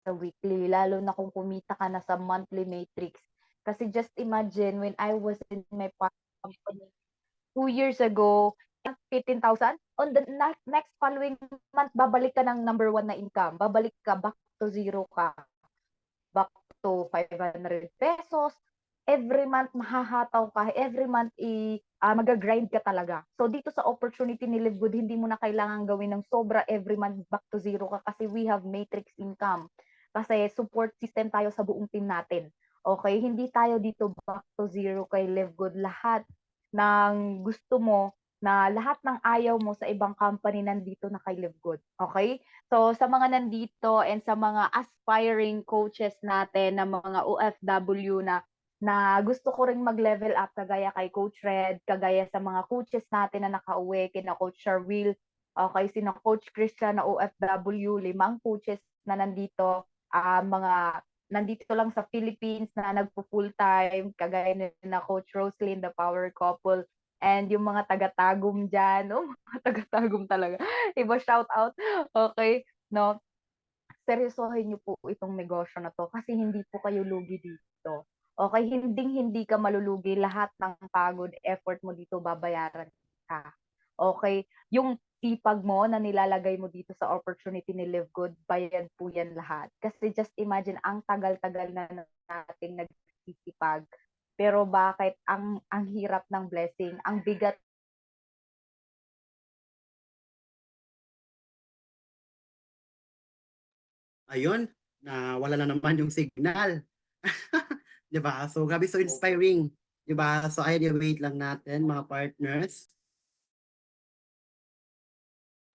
sa weekly, lalo na kung kumita ka na sa monthly matrix. Kasi just imagine when I was in my past company 2 years ago, 15,000 on the next following month babalik ka ng number one na income, babalik ka, back to zero ka, back to ₱500. Every month mahahataw ka, every month maga-grind ka talaga. So dito sa opportunity ni Live Good, hindi mo na kailangang gawin ng sobra every month back to zero ka kasi we have matrix income. Kasi support system tayo sa buong team natin. Okay, hindi tayo dito back to zero kay Live Good. Lahat ng gusto mo, na lahat ng ayaw mo sa ibang company nandito na kay Live Good. Okay? So sa mga nandito and sa mga aspiring coaches natin na mga OFW na gusto ko ring mag-level up kagaya kay Coach Red, kagaya sa mga coaches natin na nakauwi, kina Coach Sharwil, okay, sina Coach Christian na OFW, 5 coaches na nandito, mga nandito lang sa Philippines na nagpo-full time, kagaya na Coach Roslyn, the power couple, and yung mga taga-tagum diyan, oh, mga taga-tagum talaga. Iba shout out, okay, no? Seryosohin niyo po itong negosyo na 'to kasi hindi po kayo lugi dito. Okey, hinding-hindi ka malulugi, lahat ng pagod, effort mo dito babayaran ka. Okey, yung sipag mo na nilalagay mo dito sa opportunity ni Live Good, bayad po yan lahat. Kasi just imagine ang tagal-tagal na nating nagsisipag, pero bakit ang hirap ng blessing, ang bigat. Ayun, nawala na naman yung signal. 'Di ba? So grabe, so Opo. inspiring, 'di ba? So ayun, i-wait lang natin mga partners.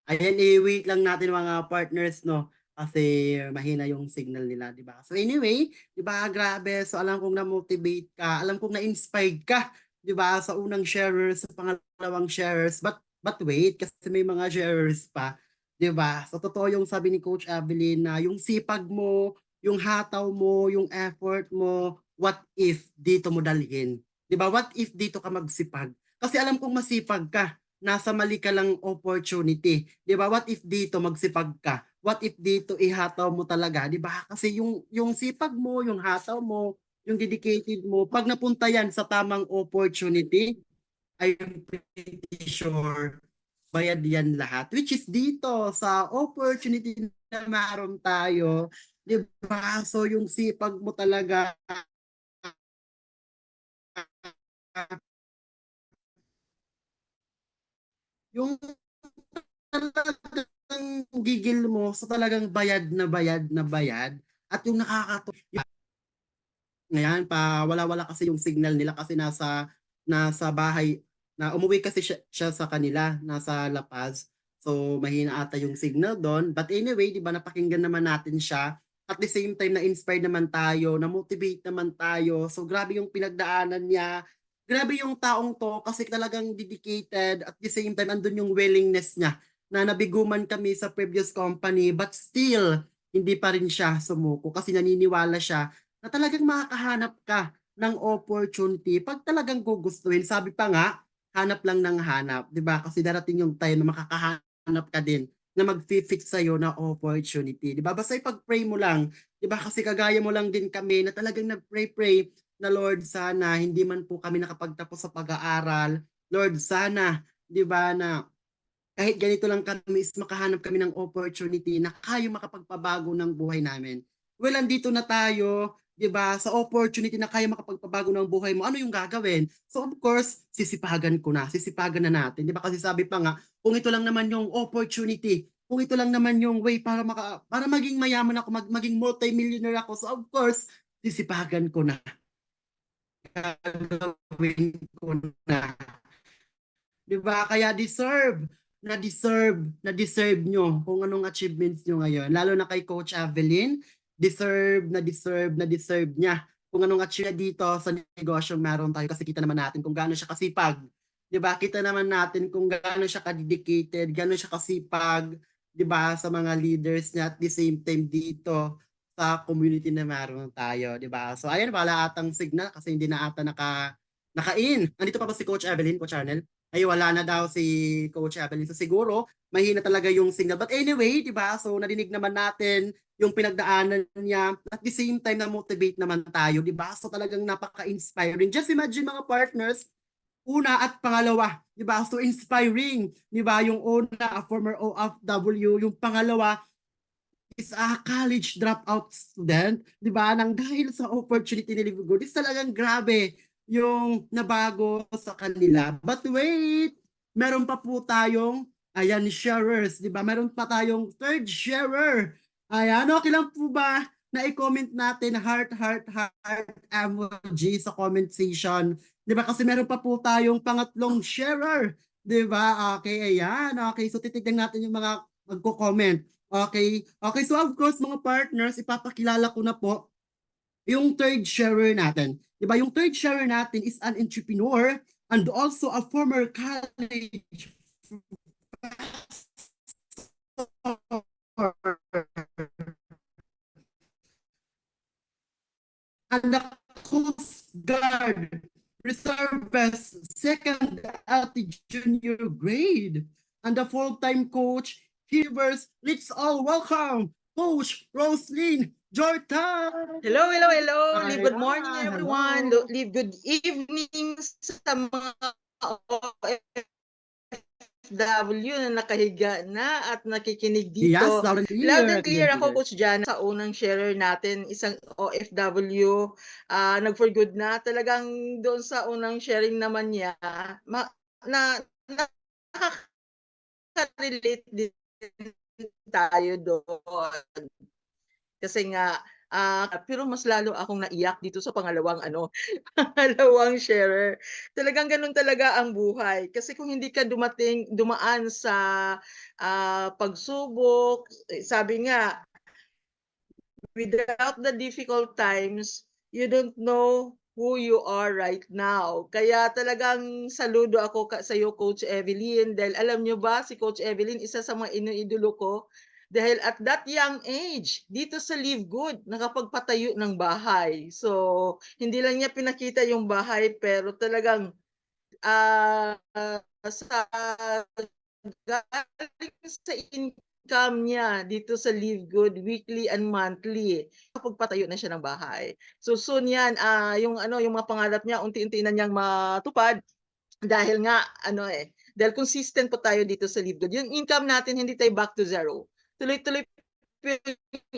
Ayan, i-wait lang natin mga partners, no? Kasi mahina yung signal nila, di ba? So anyway, di ba, grabe. So alam kong na-motivate ka, alam kong na-inspired ka, di ba, sa unang sharers, sa pangalawang sharers. But wait, kasi may mga sharers pa, di ba? So totoo yung sabi ni Coach Evelyn na yung sipag mo, yung hataw mo, yung effort mo, what if dito mo dalhin? Di ba? What if dito ka magsipag? Kasi alam kong masipag ka, nasa mali ka lang opportunity. 'Di ba? What if dito magsipag ka? What if dito ihataw mo talaga, 'di ba? Kasi yung sipag mo, yung hataw mo, yung dedicated mo, pag napunta yan sa tamang opportunity, I'm pretty sure bayad yan lahat. Which is dito sa opportunity na meron tayo, 'di ba? So yung sipag mo talaga, yung talagang gigil mo sa talagang bayad na bayad na bayad, at yung nakakatuwa ngayon pa wala-wala kasi yung signal nila kasi nasa bahay na umuwi kasi siya sa kanila, nasa La Paz. So mahina ata yung signal doon. But anyway, 'di ba, napakinggan naman natin siya. At the same time na-inspire naman tayo, na-motivate naman tayo. So grabe yung pinagdaanan niya. Grabe yung taong to kasi talagang dedicated, at the same time andun yung willingness niya na nabiguman kami sa previous company, but still hindi pa rin siya sumuko kasi naniniwala siya na talagang makakahanap ka ng opportunity pag talagang gugustuhin. Sabi pa nga, hanap lang ng hanap, 'di ba? Kasi darating yung time na makakahanap ka din na mag-fit sa'yo na opportunity, 'di ba? Basta ipag-pray mo lang, 'di ba? Kasi kagaya mo lang din kami na talagang nag-pray na, Lord, sana hindi man po kami nakapagtapos sa pag-aaral. Lord, sana, 'di ba, na kahit ganito lang kami is makahanap kami ng opportunity na kayo makapagpabago ng buhay namin. Well, andito na tayo, 'di ba? Sa opportunity na kaya makapagpabago ng buhay mo, ano yung gagawin? So of course, sisipagan na natin, 'di ba? Kasi sabi pa nga, kung ito lang naman yung opportunity, kung ito lang naman yung way para maging mayaman ako, maging multi-millionaire ako. So of course, sisipagan ko na, gagawin ko na. 'Di ba? Kaya na deserve nyo kung anong achievements nyo ngayon. Lalo na kay Coach Evelyn, deserve niya kung anong achieve dito sa negosyo meron tayo, kasi kita naman natin kung gaano siya kasipag. 'Di ba? Kita naman natin kung gaano siya ka-dedicated, gaano siya kasipag, 'di ba, sa mga leaders niya, at the same time dito sa community na meron tayo, 'di ba? So ayun, wala atang signal kasi hindi na ata naka-in. Nandito pa ba si Coach Evelyn, Coach Arnel? ay wala na daw si Coach Evelyn. So siguro, mahina talaga yung signal. But anyway, di ba? So narinig naman natin yung pinagdaanan niya. At the same time, na-motivate naman tayo, di ba? So talagang napaka-inspiring. Just imagine mga partners, una at pangalawa, di ba? So inspiring, di ba? Yung una, a former OFW, yung pangalawa, is a college dropout student, di ba? Nang dahil sa opportunity ni Live Good, is talagang grabe yung nabago sa kanila. But wait, meron pa po tayong, ayan, sharers, di ba? Meron pa tayong third sharer. Ayan, okay lang po ba na i-comment natin heart, heart, heart emoji sa comment section? Di ba? Kasi meron pa po tayong pangatlong sharer. Di ba? Okay, ayan. Okay, so titignan natin yung mga magko-comment. Okay. Okay, so of course mga partners, ipapakilala ko na po yung third sharer natin. 'Di ba? Yung third sharer natin is an entrepreneur and also a former college and the Coast Guard reservist second at the junior grade and the full-time coach Hivers. Let's all welcome Coach Roslyn Jordan. Hello, hello, hello. Live good morning, Ayan, everyone. hello. Live good evening sa mga OFW na nakahiga na at nakikinig Yes, dito. loud and Loud clear. and clear ako, Coach Jan. Sa unang sharer natin, isang OFW, nag-for-good na. Talagang doon sa unang sharing naman niya, nakaka-relate din tayo doon. Kasi nga, pero mas lalo akong naiyak dito sa pangalawang pangalawang sharer. Talagang gano'n talaga ang buhay. Kasi kung hindi ka dumaan sa, pagsubok, sabi nga, without the difficult times, you don't know who you are right now. Kaya talagang saludo ako sa'yo, Coach Evelyn, dahil alam niyo ba, si Coach Evelyn, isa sa mga iniidolo ko, dahil at that young age, dito sa Live Good, nakapagpatayo ng bahay. So, hindi lang niya pinakita yung bahay, pero talagang sa galing sa income niya dito sa Live Good weekly and monthly, kapagpatayo na siya ng bahay. So soon yan, yung mga pangarap niya unti-unti na niyang matupad dahil nga dahil consistent po tayo dito sa Live Good. Yung income natin hindi tayo back to zero. Tuloy-tuloy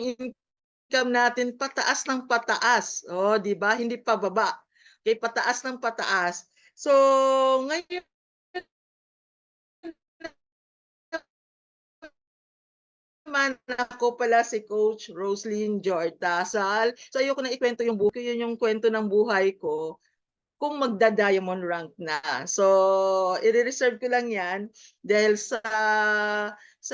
yung income natin pataas ng pataas. Oh, 'di ba? Hindi pababa. Okay, pataas ng pataas. So, ngayon naman ako pala si Coach Roslyn Jortasal. So ayoko na ikwento yung buhay ko, yun yung kwento ng buhay ko kung magda-diamond rank na. So, i-reserve ko lang 'yan dahil sa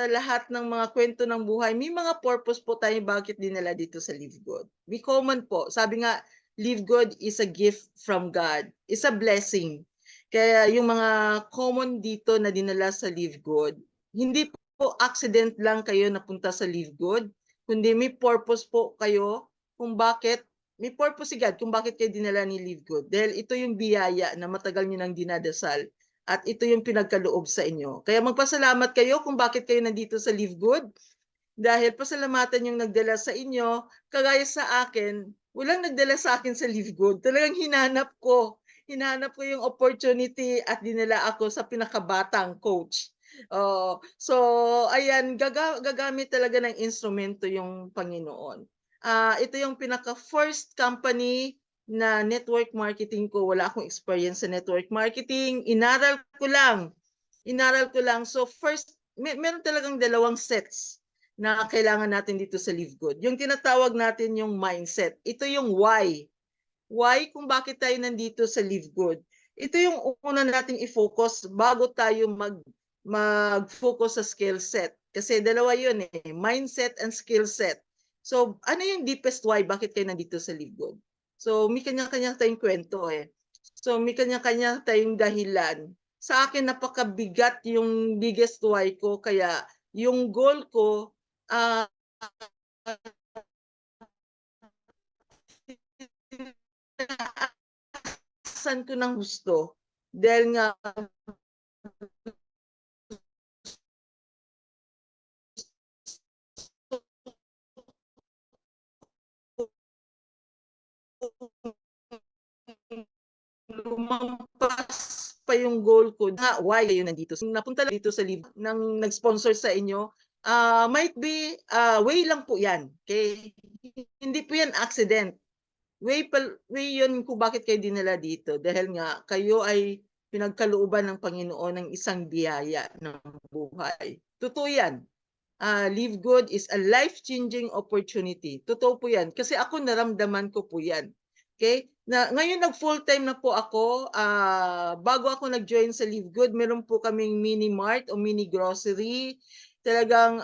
lahat ng mga kwento ng buhay, may mga purpose po tayo bakit dinala dito sa Live Good. Be common po. Sabi nga, Live Good is a gift from God. It's a blessing. Kaya yung mga common dito na dinala sa Live Good, hindi po accident lang kayo napunta sa Live Good, kundi may purpose po kayo kung bakit may purpose si God kung bakit kayo dinala ni Live Good. Dahil ito yung biyaya na matagal nyo nang dinadasal at ito yung pinagkaloob sa inyo. Kaya magpasalamat kayo kung bakit kayo nandito sa Live Good. Dahil pasalamatan yung nagdala sa inyo, kagaya sa akin, walang nagdala sa akin sa Live Good. Talagang hinanap ko. Hinanap ko yung opportunity at dinala ako sa pinakabatang coach. So, ayan, gagamit talaga ng instrumento yung Panginoon. Ito yung pinaka-first company na network marketing ko. Wala akong experience sa network marketing. Inaral ko lang. Inaral ko lang. So first, meron talagang dalawang sets na kailangan natin dito sa Live Good. Yung tinatawag natin yung mindset. Ito yung why. Why kung bakit tayo nandito sa Live Good. Ito yung una nating i-focus bago tayo mag-focus sa skill set. Kasi dalawa yun mindset and skill set. So, ano yung deepest why? Bakit kayo nandito sa Live Good? So, may kanya-kanya tayong kwento So, may kanya-kanya tayong dahilan. Sa akin, napakabigat yung biggest why ko. Kaya, yung goal ko, uh, saan ko ng gusto. Dahil nga, lumampas pa yung goal ko nga why kayo nandito. Napunta lang dito sa live ng nag-sponsor sa inyo, might be, way lang po yan. Okay? Hindi po yan accident. Way yun kung bakit kayo dinala dito. Dahil nga kayo ay pinagkalooban ng Panginoon ng isang biyaya ng buhay. Totoo yan. Live Good is a life-changing opportunity. Totoo po yan. Kasi ako naramdaman ko po yan. Okay? Ngayon nag-full-time na po ako. Bago ako nag-join sa Live Good, meron po kaming mini mart o mini grocery. Talagang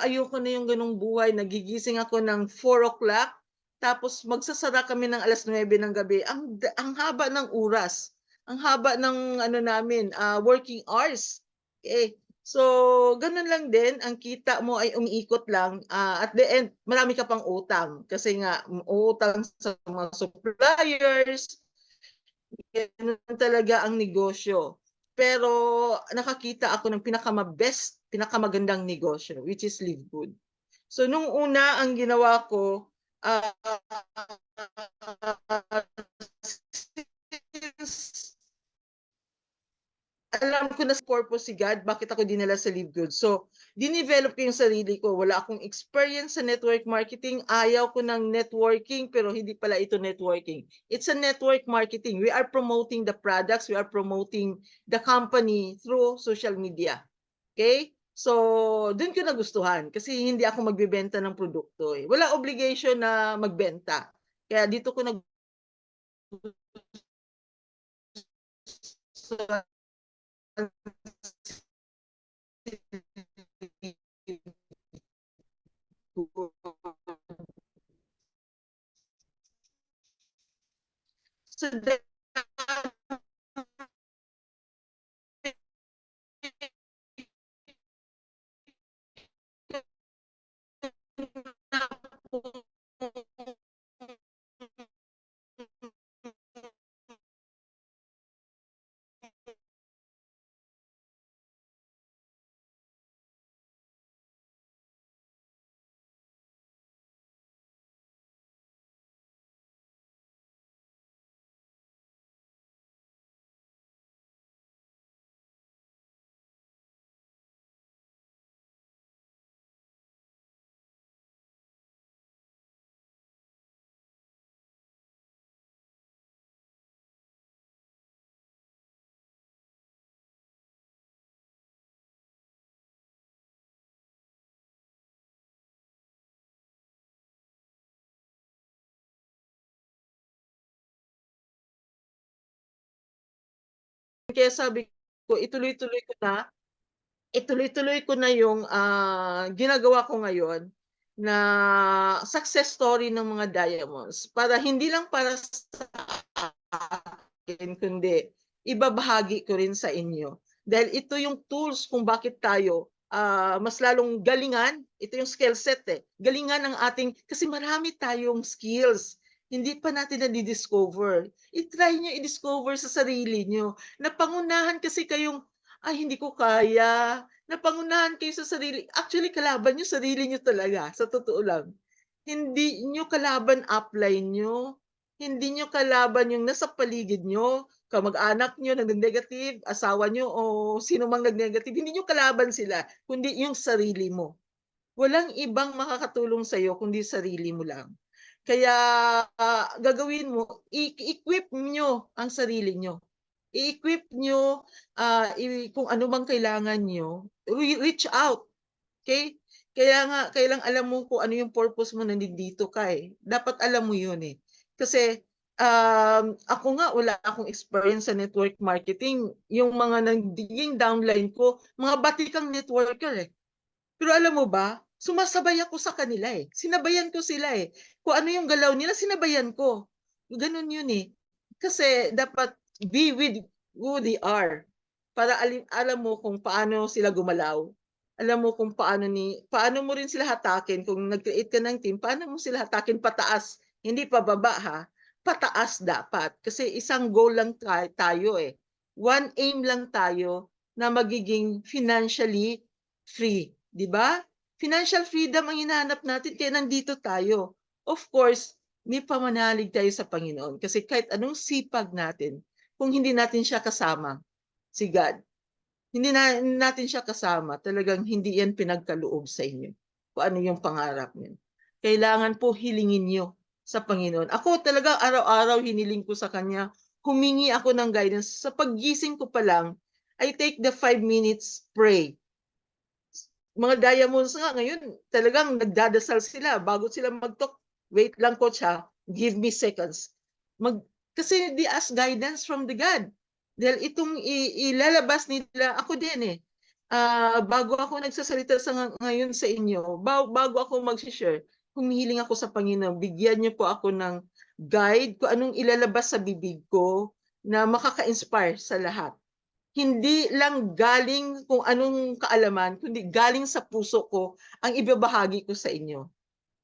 ayoko na yung ganung buhay. Nagigising ako ng 4 o'clock. Tapos magsasara kami ng 9:00 ng gabi. Ang haba ng oras. Ang haba ng namin, working hours. Okay? So, ganun lang din, ang kita mo ay umiikot lang. At the end, marami ka pang utang. Kasi nga, utang sa mga suppliers, ganun talaga ang negosyo. Pero nakakita ako ng pinakamagandang negosyo, which is Live Good. So, nung una, ang ginawa ko, since alam ko na sa purpose si God, bakit ako dinala sa Live Good. So, dinevelop ko yung sarili ko. Wala akong experience sa network marketing. Ayaw ko ng networking, pero hindi pala ito networking. It's a network marketing. We are promoting the products. We are promoting the company through social media. Okay? So, dun ko nagustuhan. Kasi hindi ako magbebenta ng produkto. Wala obligation na magbenta. Kaya dito ko so kaya sabi ko, ituloy-tuloy ko na yung ginagawa ko ngayon na success story ng mga diamonds. Hindi lang para sa akin, kundi ibabahagi ko rin sa inyo. Dahil ito yung tools kung bakit tayo mas lalong galingan. Ito yung skill set Galingan ang ating, kasi marami tayong skills. Hindi pa natin na-discover. I-try nyo i-discover sa sarili nyo. Napangunahan kasi kayong, ay hindi ko kaya. Napangunahan kayo sa sarili. Actually, kalaban nyo sarili nyo talaga. Sa totoo lang. Hindi nyo kalaban upline nyo. Hindi nyo kalaban yung nasa paligid nyo, kamag-anak nyo nag-negative, asawa nyo o sino mang nag-negative. Hindi nyo kalaban sila, kundi yung sarili mo. Walang ibang makakatulong sa'yo kundi sarili mo lang. Kaya gagawin mo, i-equip nyo ang sarili nyo. I-equip nyo kung ano mang kailangan nyo. Reach out. Okay? Kailang alam mo kung ano yung purpose mo nandito ka Dapat alam mo yun Kasi ako nga wala akong experience sa network marketing. Yung mga nagiging downline ko, mga batikang networker Pero alam mo ba, sumasabay ako sa kanila Sinabayan ko sila Kung ano yung galaw nila, sinabayan ko. Ganun yun Kasi dapat be with who they are. Para alam mo kung paano sila gumalaw. Alam mo kung paano mo rin sila hatakin kung nag-create ka ng team, paano mo sila hatakin pataas, hindi pababa pataas dapat. Kasi isang goal lang tayo One aim lang tayo na magiging financially free, 'di ba? Financial freedom ang hinahanap natin kaya nandito tayo. Of course, may pamanalig tayo sa Panginoon. Kasi kahit anong sipag natin, kung hindi natin siya kasama, si God, hindi natin siya kasama, talagang hindi yan pinagkaloob sa inyo kung ano yung pangarap niyo. Kailangan po hilingin niyo sa Panginoon. Ako talaga araw-araw hiniling ko sa Kanya, humingi ako ng guidance. Sa paggising ko pa lang, I take the 5 minutes pray. Mga diamonds nga ngayon, talagang nagdadasal sila bago sila mag-talk. Wait lang coach ha, give me seconds. Kasi they ask guidance from the God. Dahil itong ilalabas nila, ako din eh. Bago ako nagsasalita ngayon sa inyo, bago ako mag-share, humihiling ako sa Panginoon, bigyan niyo po ako ng guide kung anong ilalabas sa bibig ko na makaka-inspire sa lahat. Hindi lang galing kung anong kaalaman, kundi galing sa puso ko ang ibabahagi ko sa inyo.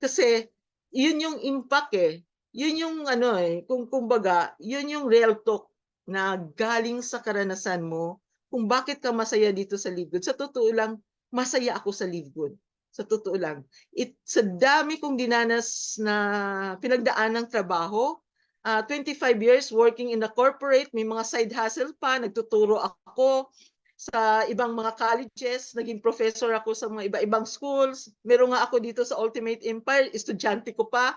Kasi yun yung impact eh. Yun yung ano eh, kung kumbaga, yun yung real talk na galing sa karanasan mo kung bakit ka masaya dito sa Live Good. Sa totoo lang, masaya ako sa Live Good. Sa totoo lang. Sa dami kong dinanas na pinagdaan ng trabaho, 25 years working in a corporate, may mga side hustle pa, nagtuturo ako sa ibang mga colleges, naging professor ako sa mga iba-ibang schools. Meron nga ako dito sa Ultimate Empire, estudyante ko pa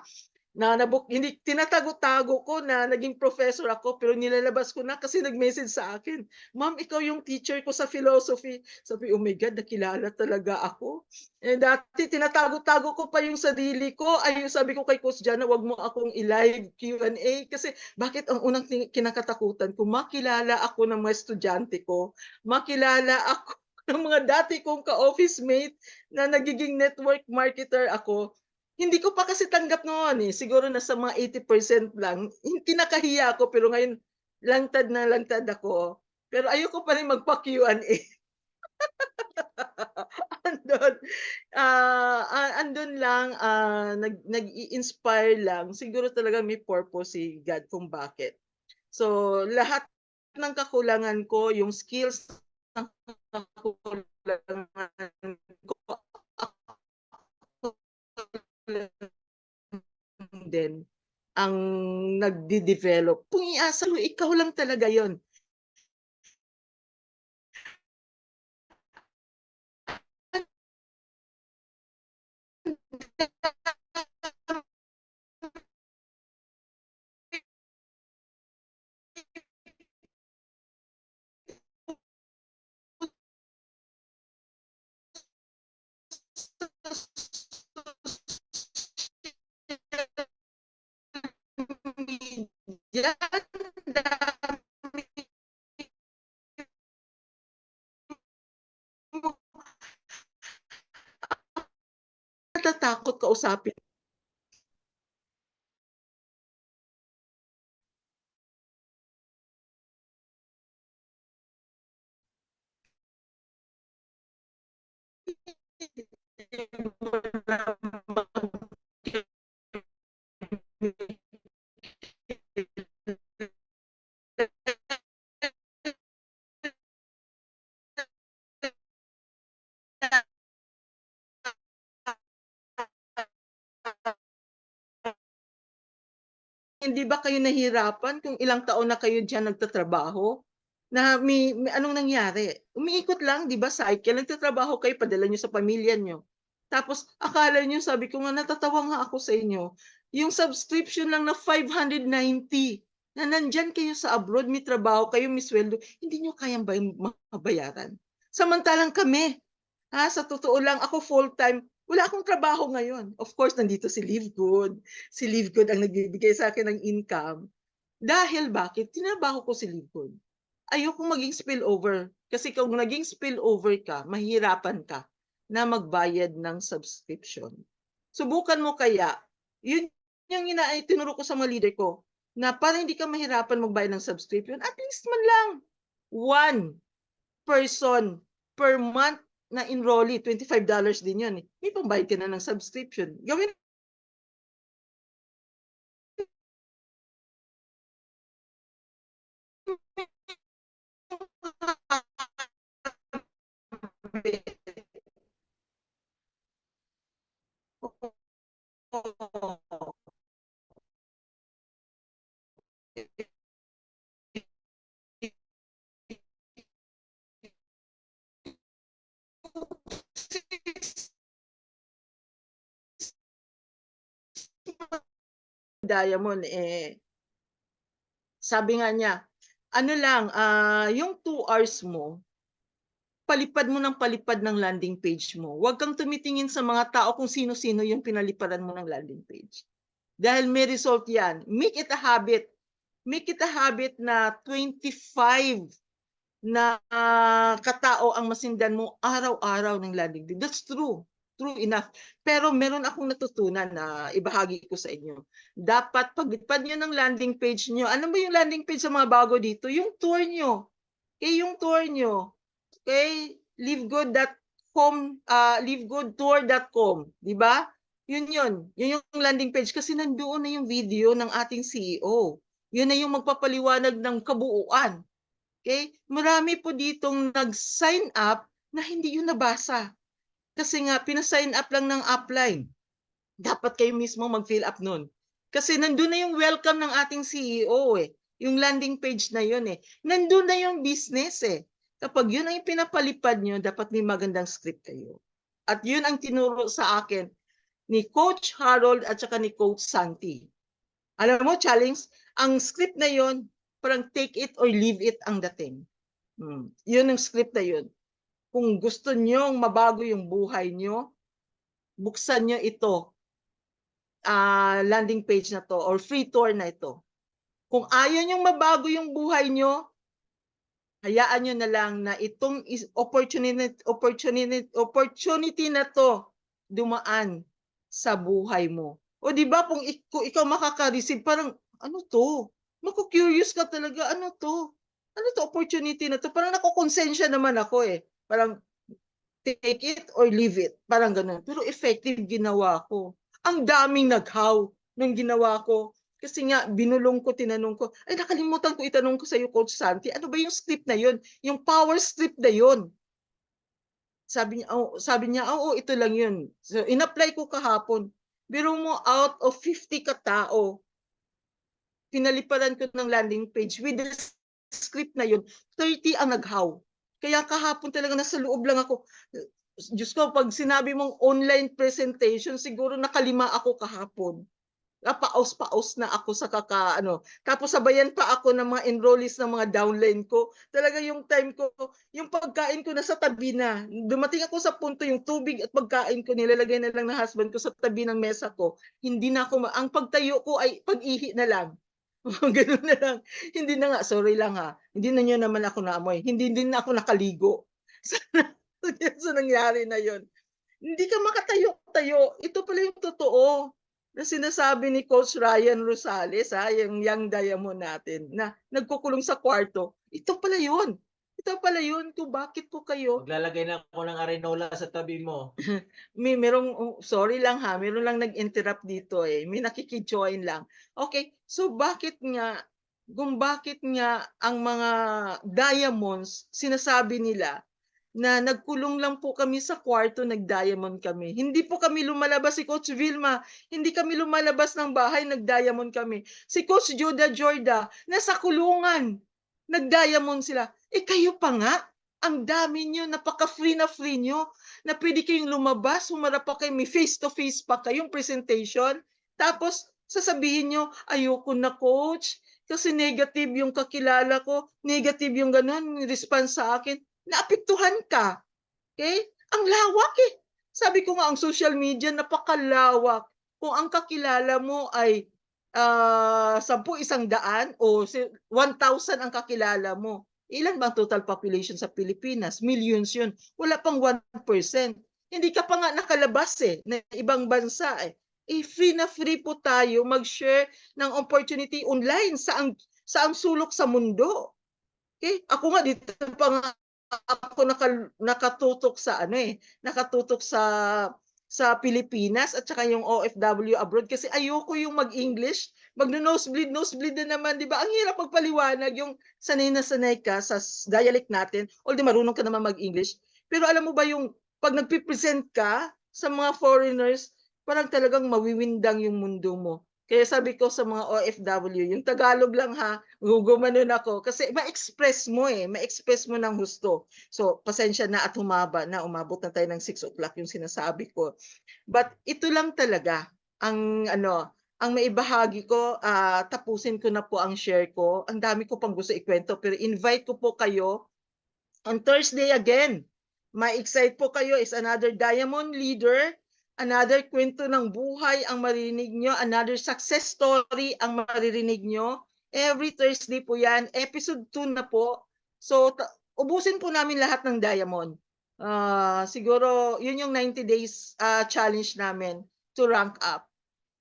na hindi tinatago-tago ko na naging professor ako pero nilalabas ko na kasi nag-message sa akin, "Ma'am, ikaw yung teacher ko sa philosophy." Sabi, "Oh my God, nakilala talaga ako." Eh, dati tinatago-tago ko pa yung sarili ko. Ay, sabi ko kay Coach Jana, "Wag mo akong i-live Q&A kasi bakit ang unang kinakatakutan ko, makilala ako ng mga estudyante ko, makilala ako ng mga dati kong ka-office mate na nagiging network marketer ako." Hindi ko pa kasi tanggap noon, eh, siguro nasa mga 80% lang. Kinakahiya ako pero ngayon langtad na langtad ako. Pero ayoko pa rin magpa-Q&A. Andun, andun lang, nag-i-inspire lang. Siguro talaga may purpose si God kung bakit. So, lahat ng kakulangan ko, yung skills ng kakulangan ko, ako lang din ang nagde-develop. Kung iasa mo, ikaw lang talaga yon. Diyan, natatakot kausapin. Hindi ba kayo nahirapan kung ilang taon na kayo diyan nagtatrabaho? Na may anong nangyari? Umiikot lang 'di ba cycle, nagtatrabaho kayo, padala niyo sa pamilya niyo. Tapos akala niyo, sabi ko nga natatawa nga ako sa inyo, yung subscription lang na 590 na nandiyan kayo sa abroad, may trabaho kayo, may sweldo, hindi niyo kayang mabayaran. Samantalang kami, sa totoo lang ako full-time, wala akong trabaho ngayon. Of course, nandito si Live Good. Si Live Good ang nagbibigay sa akin ng income. Dahil bakit? Tinabaho ko si Live Good. Ayokong maging spillover. Kasi kung naging spillover ka, mahihirapan ka na magbayad ng subscription. Subukan mo kaya, yun yung tinuro ko sa mga leader ko, na para hindi ka mahirapan magbayad ng subscription, at least man lang one person per month na enrollee, $25 din yun. May pambayad ka na ng subscription. Gawin Diamond, sabi nga niya, ano lang, yung 2 hours mo, palipad mo ng palipad ng landing page mo. Huwag kang tumitingin sa mga tao kung sino-sino yung pinalipadan mo ng landing page. Dahil may result yan. Make it a habit. Make it a habit na 25 na katao ang masindan mo araw-araw ng landing page. That's true. True enough. Pero meron akong natutunan na ibahagi ko sa inyo. Dapat paglipad nyo ng landing page nyo, ano ba yung landing page sa mga bago dito? Yung tour nyo. Okay, yung tour nyo. Okay, livegood.com, livegoodtour.com, di ba? Yun yung landing page kasi nandoon na yung video ng ating CEO. Yun na yung magpapaliwanag ng kabuuan. Okay? Marami po ditong nag-sign up na hindi yun nabasa. Kasi nga, pina-sign up lang ng upline. Dapat kayo mismo mag-fill up nun. Kasi nandun na yung welcome ng ating CEO eh. Yung landing page na yun eh. Nandun na yung business eh. Kapag yun ang pinapalipad nyo, dapat may magandang script kayo. At yun ang tinuro sa akin ni Coach Harold at saka ni Coach Santi. Alam mo, challenge, ang script na yun, parang take it or leave it ang dating. Yun ang script na yun. Kung gusto nyo mabago yung buhay nyo, buksan nyo ito, landing page na to or free tour na ito. Kung ayaw nyong mabago yung buhay nyo, hayaan nyo na lang na itong opportunity na to dumaan sa buhay mo. O di ba kung ikaw makaka-receive, parang ano to? Maku-curious ka talaga, ano to? Ano to opportunity na to? Parang nakukonsensya naman ako eh. Parang take it or leave it. Parang ganun. Pero effective ginawa ko. Ang daming naghaw nung ginawa ko. Kasi nga, binulong ko, tinanong ko. Ay, nakalimutan ko itanong ko sa iyo, Coach Santi. Ano ba yung script na yun? Yung power script na yun. Sabi niya, oo, ito lang yun. So, in-apply ko kahapon. Biro mo, out of 50 katao, pinaliparan ko ng landing page with the script na yun, 30 ang naghaw. Kaya kahapon talaga nasa loob lang ako. Diyos ko, pag sinabi mong online presentation, siguro nakalima ako kahapon. Paos-paos na ako sa Tapos sabayan pa ako ng mga enrollees ng mga downline ko. Talaga yung time ko, yung pagkain ko nasa tabi na. Dumating ako sa punto yung tubig at pagkain ko, nilalagay na lang ng husband ko sa tabi ng mesa ko. Hindi na ako, ang pagtayo ko ay pag-ihi na lang. Ganun na lang. Hindi na nga, sorry lang ha. Hindi na nyo naman ako naamoy. Hindi din na ako nakaligo. Sa nangyari na yon. Hindi ka makatayo-tayo. Ito pala yung totoo na sinasabi ni Coach Ryan Rosales, yung young diamond natin, na nagkukulong sa kwarto. Ito pala yun. Ito pala yun kung bakit po kayo. Maglalagay na ako ng arenola sa tabi mo. Sorry lang ha, meron lang nag-interrupt dito eh. May nakiki-join lang. Okay, so bakit nga ang mga diamonds, sinasabi nila, na nagkulong lang po kami sa kwarto, nag-diamond kami. Hindi po kami lumalabas, si Coach Vilma, hindi kami lumalabas ng bahay, nag-diamond kami. Si Coach Joda Jorda, nasa kulungan, nag-diamond sila. Kayo pa nga, ang dami nyo, napaka-free na free nyo, na pwede kayong lumabas, humarap pa kayo, may face-to-face pa kayong presentation, tapos sasabihin nyo, ayoko na coach, kasi negative yung kakilala ko, negative yung ganun, response sa akin. Naapektuhan ka. Okay? Ang lawak eh. Sabi ko nga, ang social media, napakalawak. Kung ang kakilala mo ay 10,100 o 1,000 ang kakilala mo, ilan ba ang total population sa Pilipinas? Millions yun. Wala pang 1%. Hindi ka pa nga nakalabas eh, na ibang bansa eh. Free na free po tayo mag-share ng opportunity online sa ang sulok sa mundo. Okay? Ako nga dito pa nga ako nakatutok sa Pilipinas at saka yung OFW abroad kasi ayoko yung mag-English, magno-nosebleed na naman, 'di ba? Ang hirap magpaliwanag yung sanay na sanay ka sa dialect natin, although marunong ka naman mag-English. Pero alam mo ba yung pag nagpi-present ka sa mga foreigners, parang talagang mawiwindang yung mundo mo. Kaya sabi ko sa mga OFW, yung Tagalog lang ha, gugumanon ako kasi ma-express mo ng gusto. So, pasensya na at umabot na tayo ng 6 o'clock yung sinasabi ko. But ito lang talaga ang ang maibahagi ko, tapusin ko na po ang share ko. Ang dami ko pang gusto ikwento, pero invite ko po kayo on Thursday again. Ma-excite po kayo, is another diamond leader, another kwento ng buhay ang maririnig nyo, another success story ang maririnig nyo. Every Thursday po yan, episode 2 na po. So, ubusin po namin lahat ng diamond. Siguro, yun yung 90 days challenge namin to rank up.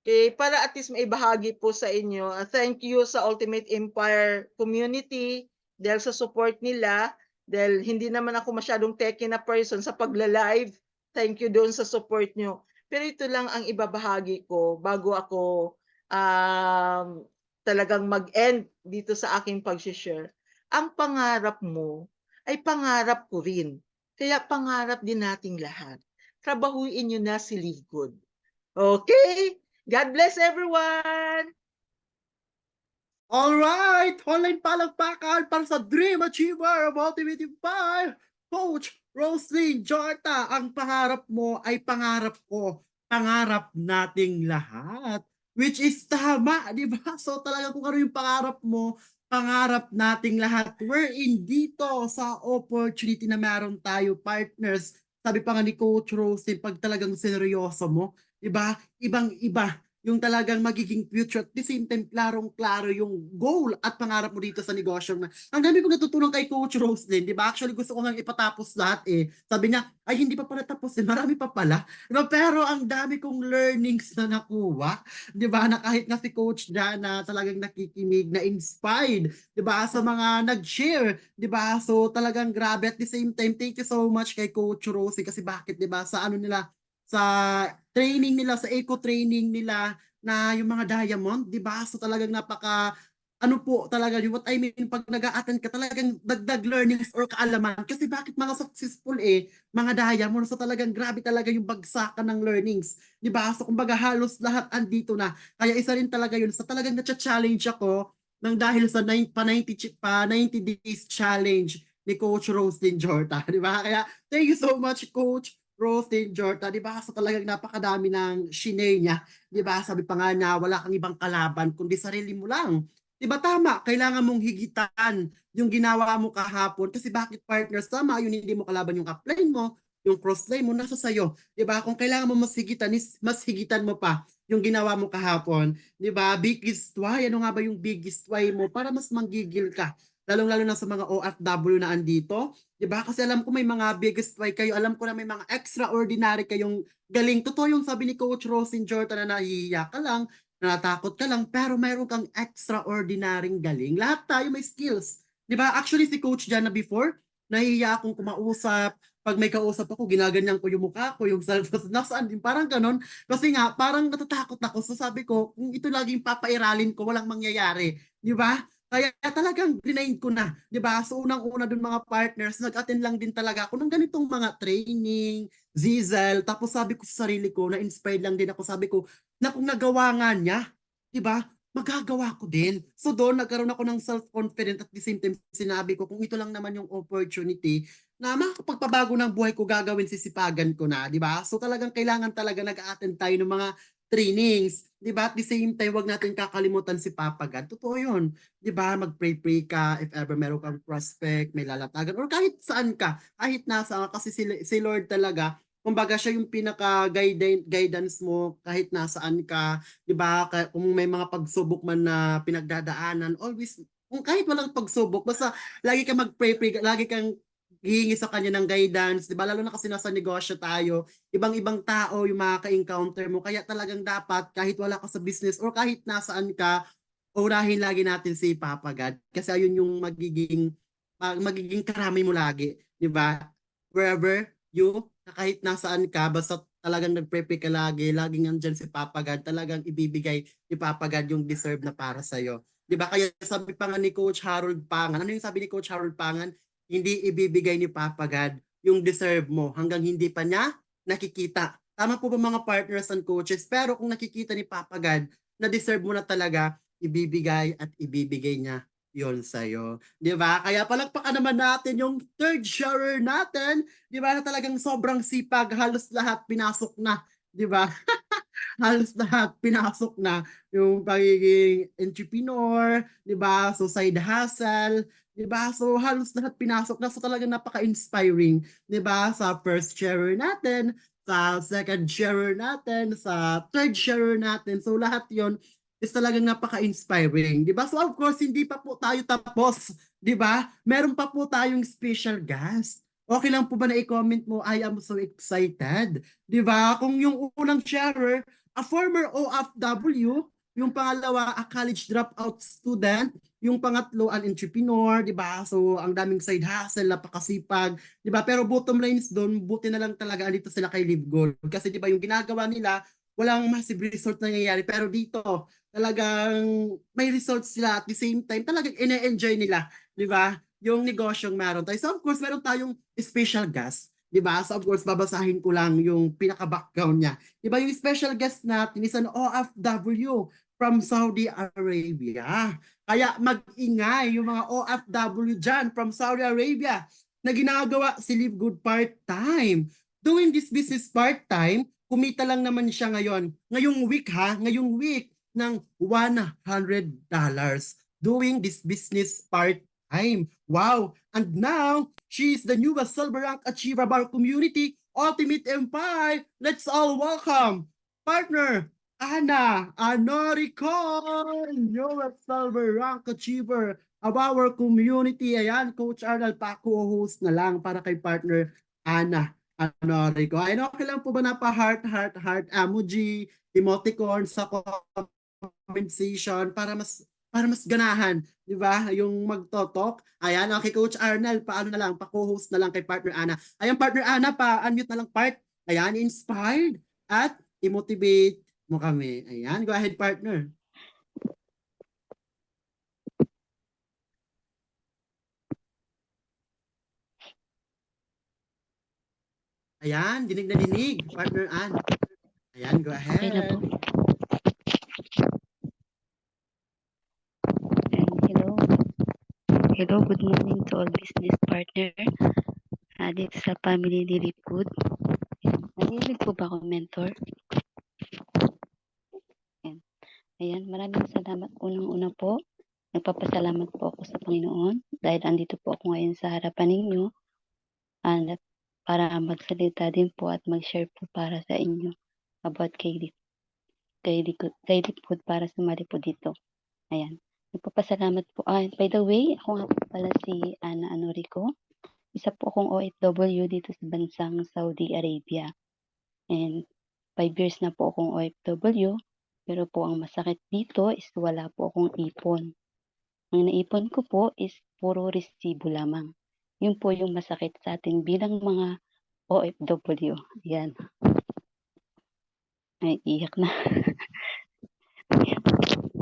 Okay, para at least maibahagi po sa inyo. Thank you sa Ultimate Empire community dahil sa support nila. Dahil hindi naman ako masyadong techy na person sa pagla-live. Thank you doon sa support nyo. Pero ito lang ang ibabahagi ko bago ako talagang mag-end dito sa aking pag-share. Ang pangarap mo ay pangarap ko rin. Kaya pangarap din nating lahat. Trabahuin nyo na si Ligod. Okay? God bless everyone! Alright! Online palakpakan para sa Dream Achiever Motivating Fire! Coach Roslyn Jorta, ang pangarap mo ay pangarap ko. Pangarap nating lahat. Which is tama, di ba? So talaga kung ano yung pangarap mo, pangarap nating lahat. We're in dito sa opportunity na meron tayo, partners. Sabi pa nga ni Coach Roslyn, pag talagang seryoso mo, di ba? Ibang-iba yung talagang magiging future at the same time klarong-klaro yung goal at pangarap mo dito sa negosyo. Ang dami ko natutunan kay Coach Roslyn, di ba? Actually gusto ko nga ipatapos lahat eh. Sabi niya, ay hindi pa pala tapos eh, marami pa pala. No, pero ang dami kong learnings na nakuha, di ba? Na kahit na si Coach Jana talagang nakikinig, na inspired, di ba? Sa mga nag-share, di ba? So talagang grabe. At the same time, thank you so much kay Coach Rosie kasi bakit, di ba? Sa ano nila, sa training nila, sa eco training nila na yung mga diamond, di ba? So talagang napaka, ano po talaga, what I mean, pag nag-a-attend ka talagang dagdag learnings or kaalaman. Kasi bakit mga successful mga diamond, so talagang grabe talaga yung bagsakan ng learnings. Di ba? So kumbaga halos lahat andito na. Kaya isa rin talaga yun. So talagang na-challenge ako nang dahil sa 90 days challenge ni Coach Roslyn Jorta. Di ba? Kaya thank you so much, Coach Roslyn Jorta, di ba? So talagang napakadami ng shinare niya. Di ba? Sabi pa nga niya, wala kang ibang kalaban kundi sarili mo lang. Di ba tama? Kailangan mong higitan yung ginawa mo kahapon. Kasi bakit, partners? Tama, yun hindi mo kalaban yung upline mo, yung crossline mo, nasa sayo. Di ba? Kung kailangan mo mas higitan, mas higitan mo pa yung ginawa mo kahapon. Di ba? Biggest why? Ano nga ba yung biggest why mo? Para mas manggigil ka. Lalong-lalo na sa mga OFW na andito. Diba? Kasi alam ko may mga biggest why kayo. Alam ko na may mga extraordinary kayong galing. Totoo yung sabi ni Coach Rosin Jordan na nahihiya ka lang, natatakot ka lang, pero mayroon kang extraordinary galing. Lahat tayo may skills. Diba? Actually, si Coach Jana before, nahihiya akong kumausap. Pag may kausap ako, ginaganyan ko yung mukha ko, yung cellphone, nasaan din, parang ganon. Kasi nga, parang natatakot ako. So sabi ko, kung ito laging papairalin ko, walang mangyayari. Di ba? Kaya talagang grinain ko na, 'di ba? So unang-una dun mga partners, nag-attend lang din talaga ako ng ganitong mga training, Zizel, tapos sabi ko sa sarili ko, na-inspired lang din ako, sabi ko, na kung nagawa nga niya, 'di ba? Magagawa ko din. So doon nagkaroon ako ng self-confidence at the same time sinabi ko kung ito lang naman yung opportunity na makakapagpabago ng buhay ko, gagawin, sisipagan ko na, 'di ba? So talagang kailangan talaga nag-attend tayo ng mga trainings, 'di ba? At the same time, wag natin kakalimutan si Papa God. Totoo 'yun. 'Di ba, mag-pray-pray ka if ever meron kang prospect, may lalatagan, or kahit saan ka, kahit nasa, kasi si Lord talaga, kumbaga siya yung pinaka-guidance mo kahit nasaan ka, 'di ba? Kung may mga pagsubok man na pinagdadaanan, always, kung kahit walang pagsubok, basta lagi kang mag-pray-pray, lagi kang hihingi sa kanya ng guidance, 'di ba? Lalo na kasi nasa negosyo tayo, ibang-ibang tao yung makaka-encounter mo, kaya talagang dapat kahit wala ka sa business or kahit nasaan ka, unahin lagi natin si Papa God kasi ayun yung magiging karami mo lagi, 'di ba? Wherever you, kahit nasaan ka, basta talagang nagpre-pray ka lagi, laging nandiyan si Papa God, talagang ibibigay ni Papa God yung deserve na para sa iyo. 'Di ba? Kaya sabi pa nga ni Coach Harold Pangan, ano yung sabi ni Coach Harold Pangan? Hindi ibibigay ni Papa God yung deserve mo hanggang hindi pa niya nakikita. Tama po ba mga partners and coaches? Pero kung nakikita ni Papa God na deserve mo na talaga, ibibigay at ibibigay niya yon sa'yo. Di ba? Kaya palakpakan naman natin yung third sharer natin. Di ba? Na talagang sobrang sipag, halos lahat pinasok na. Di ba? halos lahat pinasok na yung pagiging entrepreneur, 'di ba? So side hustle, 'di ba? So halos lahat pinasok na, so talagang napaka-inspiring, 'di ba? Sa first sharer natin, sa second sharer natin, sa third sharer natin. So lahat 'yon is talagang napaka-inspiring, 'di ba? So of course, hindi pa po tayo tapos, 'di ba? Meron pa po tayong special guest. Okay lang po ba na i-comment mo, I am so excited, 'di ba? Kung yung unang sharer, a former OFW, yung pangalawa, a college dropout student, yung pangatlo, an entrepreneur, 'di ba? So ang daming side hustle, napakasipag, 'di ba? Pero bottom line is doon, buti na lang talaga andito sila kay Live Gold. Kasi 'di ba yung ginagawa nila, walang massive result na nangyayari. Pero dito, talagang may results sila at the same time, talagang ine-enjoy nila, 'di ba? Yung negosyong meron tayo. So of course, meron tayong special guest, 'di ba? So of course, babasahin ko lang yung pinaka-background niya. 'Di ba yung special guest natin is an OFW from Saudi Arabia. Kaya mag-ingay yung mga OFW dyan from Saudi Arabia na ginagawa si Live Good part-time. Doing this business part-time, kumita lang naman siya ngayon. Ngayong week ngayong week ng $100 doing this business part-time. Wow! And now, she is the newest silver rank achiever of our community, Ultimate Empire. Let's all welcome partner Ana Anoricon, newest silver rank achiever of our community. Ayan, Coach Arnal, pa-co-host na lang para kay partner Ana Anoricon. Ayun, okay lang po ba na pa-heart emoji, emoticon sa comment section para mas ganahan, 'di ba? Yung magtotalk. Ayan, okay Coach Arnel, paano na lang, pa-co-host na lang kay partner Ana. Ayan partner Ana, pa-unmute na lang part. Ayan, inspired at i-motivate mo kami. Ayan, go ahead partner. Ayan, dinig na dinig, partner Ann. Ayan, go Okay na po. ahead. Hello. Hello, good morning to all business partner. Dito sa family ni Lipwood. Narinig po ba ako, mentor? Ayan, maraming salamat. Unang-una po, nagpapasalamat po ako sa Panginoon dahil andito po ako ngayon sa harapan ninyo and para magsalita din po at mag-share po para sa inyo about kay Lipwood para sumali po dito. Ayan. Nagpapasalamat po. By the way, ako nga po pala si Ana Anorico. Isa po akong OFW dito sa bansang Saudi Arabia. And 5 years na po akong OFW. Pero po ang masakit dito is wala po akong ipon. Ang naipon ko po is puro resibo lamang. Yun po yung masakit sa atin bilang mga OFW. Ayan. Ay, iyak na.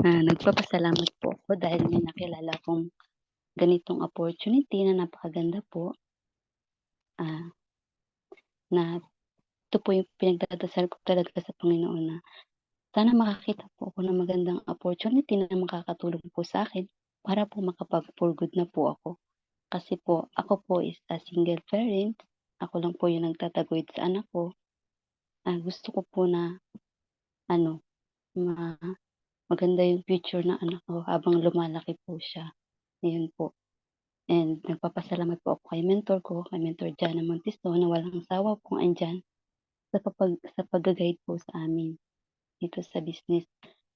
Nagpapasalamat po ako dahil may nakilala kong ganitong opportunity na napakaganda po. Na ito po yung pinagdadasal ko talaga sa Panginoon na sana makakita po ako ng magandang opportunity na makakatulong po sa akin para po makapag-for good na po ako. Kasi po, ako po is a single parent. Ako lang po yung nagtataguyod sa anak ko. Gusto ko po na maganda yung future na anak ko habang lumalaki po siya. Ayun po. And nagpapasalamat po ako kay mentor ko, kay Mentor Jana Montisto na walang sawa pong andyan sa pag-guide po sa amin dito sa business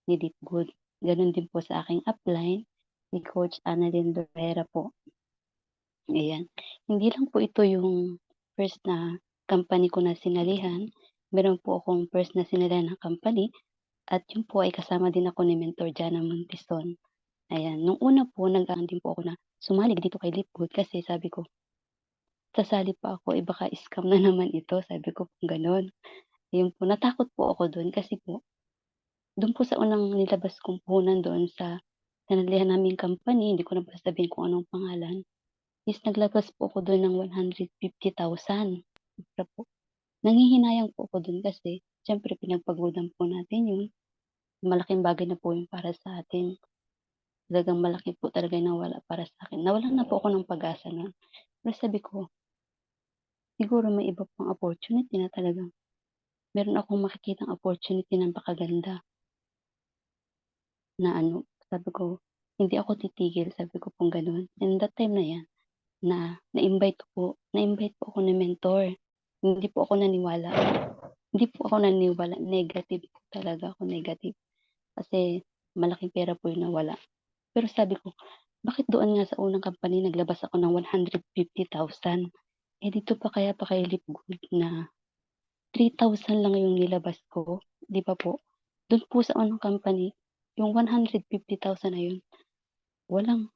ni Deep Good. Ganun din po sa aking upline ni Coach Annalyn Barrera po. Ayan. Hindi lang po ito yung first na company ko na sinalihan. Meron po akong first na sinalihan na company at yun po ay kasama din ako ni Mentor Jana Montison. Ayan. Nung una po, nag-aan din po ako na sumali dito kay Deep Good kasi sabi ko, sasali pa ako, baka scam na naman ito. Sabi ko po gano'n. Yun po, natakot po ako doon kasi po, doon po sa unang nilabas kong puhunan doon sa sinalihan naming company, hindi ko na sasabihin kung anong pangalan, is naglabas po ako doon ng 150,000. Sobra po. Nanghihinayang po ako doon kasi siyempre pinagpagudan po natin yun. Malaking bagay na po yun para sa atin. Talagang malaki po talaga yung nawala para sa akin. Nawalan na po ako ng pag-asa noon. Pero sabi ko, siguro may iba pang opportunity na talagang meron akong makikitang opportunity na napakaganda na ano, sabi ko, hindi ako titigil, sabi ko pong gano'n. And that time na 'yan, na-invite po ako ng mentor. Hindi po ako naniwala. Hindi po ako naniniwala, negative po talaga ako, negative. Kasi malaking pera po yung nawala. Pero sabi ko, bakit doon nga sa unang company naglabas ako ng 150,000? Eh dito pa kaya pa kay Lipgood na 3,000 lang yung nilabas ko, 'di ba po? Do'n po sa unang company, yung 150,000 na yun, walang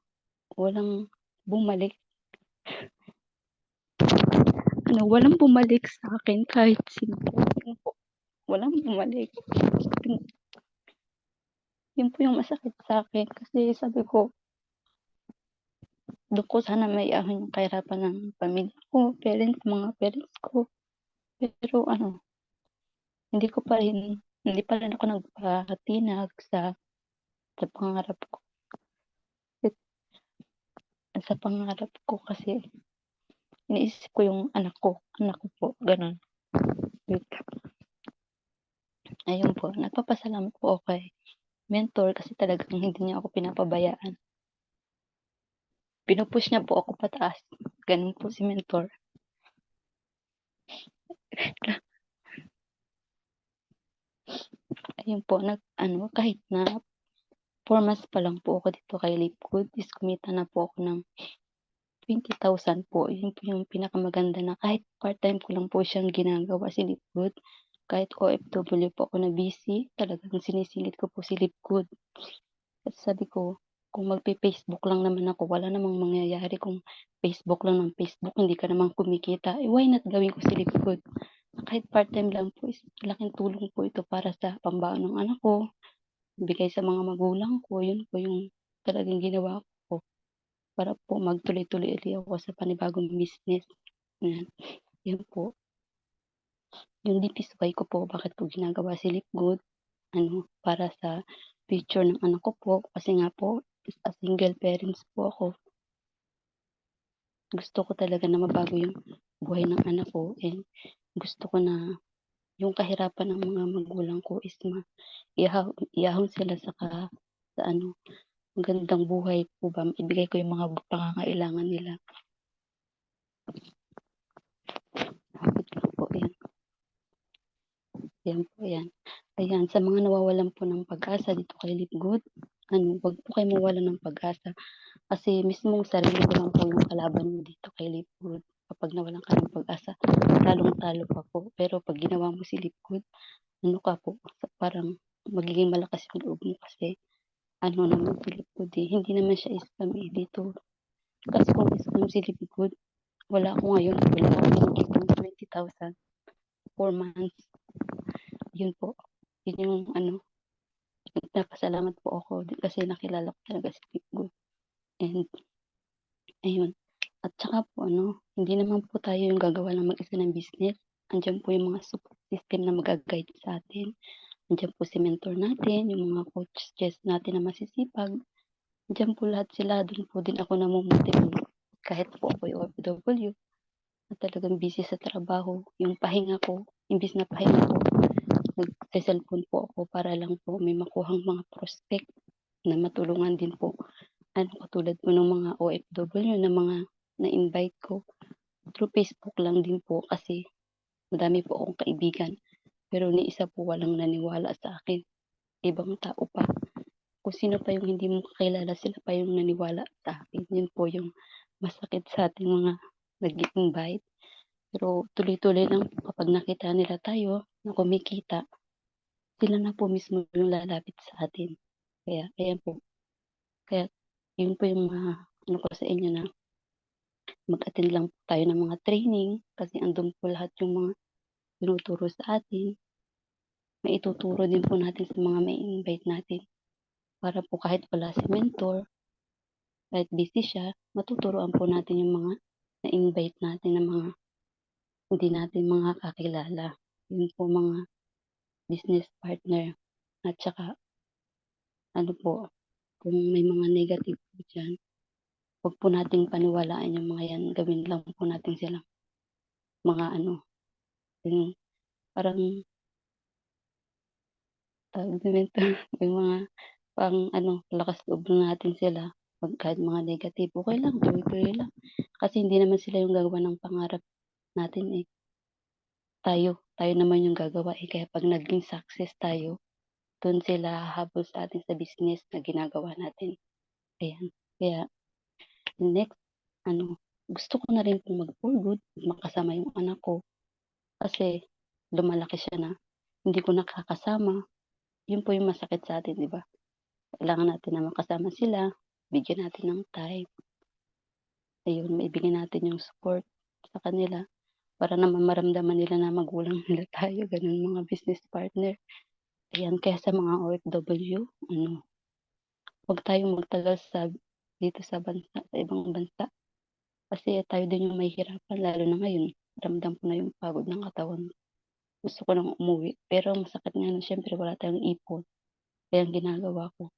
walang bumalik. Walang bumalik sa akin kahit sino po, yun po, walang bumalik. Yun yun po yung masakit sa akin kasi sabi ko, do'n ko sana maiahon yung kahirapan ng pamilya ko, mga parents ko. Pero ano, hindi pa rin ako nagpatinag sa pangarap ko. Sa pangarap ko kasi iniisip ko yung anak ko po, gano'n. Wait lang. Ayun po, nagpapasalamat po ako kay mentor kasi talagang hindi niya ako pinapabayaan. Pinu-push niya po ako pataas, gano'n po si mentor. Ayun po, kahit na 4 months pa lang po ako dito kay Lipgood is kumita na po ako ng 20,000 po. Yun po yung pinakamaganda na kahit part-time ko lang po siyang ginagawa si Lipgood, kahit OFW po ako na busy, talagang sinisingit ko po si Lipgood. Kasi sabi ko, kung magpe-Facebook lang naman ako, wala namang mangyayari kung Facebook lang ng Facebook, hindi ka naman kumikita. Eh, why not gawin ko si Lipgood? Kahit part-time lang po is laking tulong po ito para sa pambaon ng anak ko, bigay sa mga magulang ko, yun po yung talagang ginawa ko para po magtuloy-tuloy ulit ako sa panibagong business. Yan, yun po. Yung reason why ko po bakit ko ginagawa si Lipgood, para sa future ng anak ko po. Kasi nga po, as single parents po ako, gusto ko talaga na mabago yung buhay ng anak ko and gusto ko na yung kahirapan ng mga magulang ko is iahon sila sa magandang buhay po ba, ibigay ko yung mga pangangailangan nila. Wait lang po, yan. Yan po, yan. Ayan, sa mga nawawalan po ng pag-asa dito kay Lipgood, wag po kayo mawalan ng pag-asa. Kasi mismong sarili ko lang po yung kalaban mo dito kay Lipgood. Kapag nawalan ka ng pag-asa, talong-talo ka po. Pero pag ginawa mo si Lipgood, ka po, parang magiging malakas yung loob mo kasi naman si Lipgood eh. Hindi naman siya scam eh dito. Kasi kung scam si Lipgood, wala ako ngayon. Wala ako nakikita 20,000 4 months. Yun po. Yun yung nagpapasalamat po ako kasi nakilala ko talaga si Lipgood. And ayun. At saka po hindi naman po tayo yung gagawa ng mag-isa ng business. Andiyan po yung mga support system na mag-guide sa atin. Andiyan po si mentor natin, yung mga coaches natin na masisipag. Andiyan po lahat sila. Doon po din ako namomotivate. Kahit po ako yung OFW na talagang busy sa trabaho. Yung pahinga ko, imbis na pahinga ko, nag-cellphone po ako para lang po may makuhang mga prospect na matulungan din po. Katulad po ng mga OFW na mga na-invite ko through Facebook lang din po kasi madami po akong kaibigan. Pero ni isa po walang naniwala sa akin. Ibang tao pa. Kung sino pa yung hindi mo kakilala, sila pa yung naniwala sa akin. Yun po yung masakit sa ating mga nag-invite. Pero tuloy-tuloy lang kapag nakita nila tayo na kumikita, sila na po mismo yung lalapit sa atin. Kaya, ayan po. Kaya, yun po yung ko sa inyo na mag-attend lang po tayo ng mga training kasi andun po lahat yung mga tinuturo sa atin. Maituturo din po natin sa mga may invite natin para po kahit wala si mentor, kahit busy siya, matuturuan po natin yung mga na-invite natin na mga hindi natin mga kakilala. Yun po mga business partner. At saka, po, kung may mga negative po dyan, huwag po nating paniwalaan yung mga yan. Gawin lang po natin silang mga yung parang mentor, yung mga lakas loob lang natin sila. 'Pag kahit mga negative, okey lang, tuloy-tuloy lang. Kasi hindi naman sila yung gagawa ng pangarap natin, eh, tayo naman yung gagawa, eh. Kaya 'pag naging success tayo, dun sila hahabol sa atin sa business na ginagawa natin, ayan. Kaya next gusto ko na rin pong mag-for good, makasama yung anak ko, kasi lumalaki siya na hindi ko nakakasama. Yun po yung masakit sa atin, 'di ba? Kailangan natin na makasama sila, bigyan natin ng time, ayun, maibigay natin yung support sa kanila para naman maramdaman nila na magulang nila tayo, gano'n mga business partner. Ayan, kaya sa mga OFW, 'wag tayong magtagal dito sa bansa, sa ibang bansa. Kasi tayo din yung mahihirapan lalo na ngayon, ramdam ko na yung pagod ng katawan. Gusto ko ng umuwi, pero ang masakit nga na siyempre wala tayong ipon. Kaya ang ginagawa ko,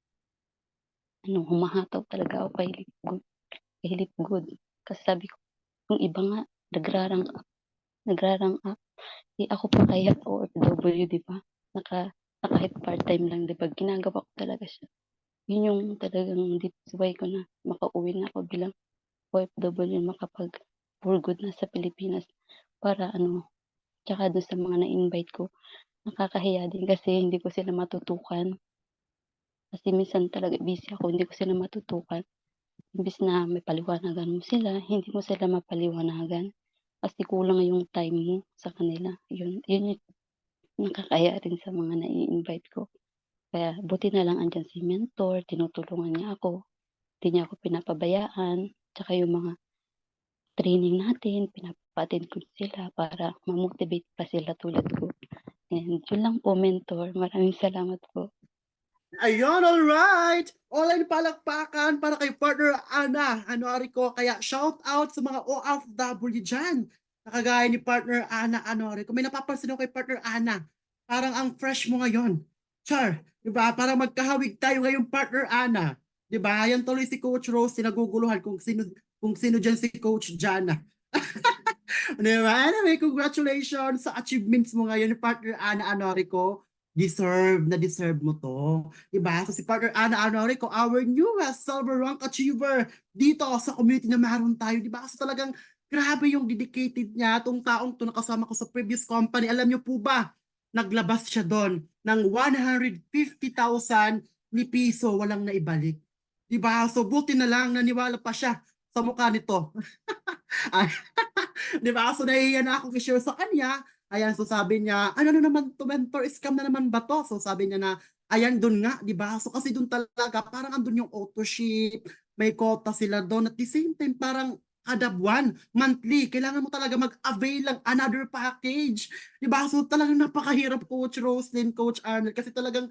humahataw talaga ako kay Hilip Good. Kasi sabi ko, yung iba nga nagra-rank up, eh, ako pa kaya OFW, 'di ba? Naka na kahit part-time lang, 'di ba, ginagawa ko talaga siya. Yun yung talagang deep why ko na makauwi na ako bilang OFW, for good na sa Pilipinas para tsaka dun sa mga na-invite ko, nakakahiya din kasi hindi ko sila matutukan. Kasi minsan talaga busy ako, hindi ko sila matutukan. Imbes na may paliwanagan mo sila, hindi mo sila mapaliwanagan. Kasi kulang yung time mo sa kanila. Yun yung nakakahiya rin sa mga nai-invite ko. Kaya buti na lang andiyan si mentor, tinutulungan niya ako, hindi niya ako pinapabayaan. Tsaka yung mga training natin, pinapa-attend ko sila para ma-motivate pa sila tulad ko. And yun lang po, mentor. Maraming salamat po. Ayun, alright! Online palakpakan para kay partner Ana Anorico. Kaya shout out sa mga OFW dyan. Nakagaya ni partner Ana Anorico. May napapansin ako kay partner Ana. Parang ang fresh mo ngayon. Char, di ba? Para magkahawig tayo ngayon, partner Ana. Di ba? Yan tuloy si Coach Rose, sinaguguluhan kung sino dyan si Coach Jana. Di ba? Anyway, congratulations sa achievements mo ngayon, partner Ana Anorico. Deserve mo to. Diba? So si partner Ana Anorico, our newest silver rank achiever dito sa community na meron tayo. Diba? So talagang grabe yung dedicated niya. Itong taong to nakasama ko sa previous company. Alam niyo po ba, naglabas siya doon ng 150,000 ni piso, walang naibalik. Diba? So buti na lang naniwala pa siya sa mukha nito. Di ba? So nahihiya na ako i-share sa kanya. Ayan, so sabi niya, ano na naman to, mentor, scam na naman ba to? So sabi niya na, ayan, dun nga, di ba? So kasi dun talaga, parang andun yung auto ship, may quota sila doon. At the same time, parang kada buwan, monthly, kailangan mo talaga mag-avail ng another package. Di ba? So talagang napakahirap, Coach Roslyn, Coach Arnold, kasi talagang